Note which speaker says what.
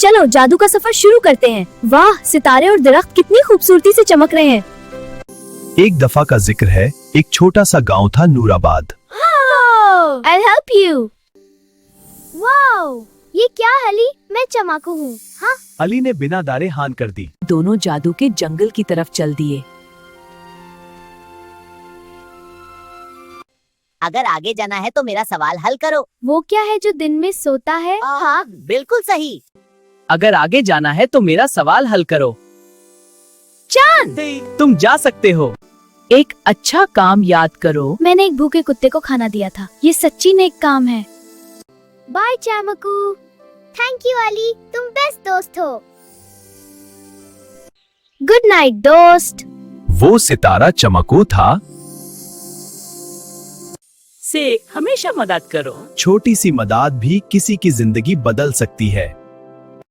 Speaker 1: चलो जादू का सफर शुरू करते हैं। वाह, सितारे और दरख्त कितनी खूबसूरती से चमक रहे हैं।
Speaker 2: एक दफा का जिक्र है, एक छोटा सा गांव था Nurabad.
Speaker 1: I'll help you. Wow, ये क्या अली? मैं चमाकू हूँ। हाँ।
Speaker 2: अली ने बिना दारे हान कर दी।
Speaker 3: दोनों जादू के जंगल की तरफ चल दिए।
Speaker 4: अगर आगे जाना है तो मेरा सवाल हल करो।
Speaker 1: वो क्या है जो दिन में सोता है?
Speaker 4: हाँ, बिल्कुल सही।
Speaker 5: अगर आगे जाना है तो मेरा सवाल हल करो।
Speaker 1: चांद।
Speaker 5: तुम जा सकते हो।
Speaker 3: एक अच्छा काम याद करो।
Speaker 1: मैंने एक भूखे कुत्ते को खाना दिया था। ये सच्ची नेक काम है। बाय चामकू। थैंक यू अली, तुम बेस्ट दोस्त हो। गुड नाइट दोस्त।
Speaker 2: वो सितारा चमकू था।
Speaker 5: से हमेशा मदद करो।
Speaker 2: छोटी सी मदद भी किसी की जिंदगी बदल सकती है।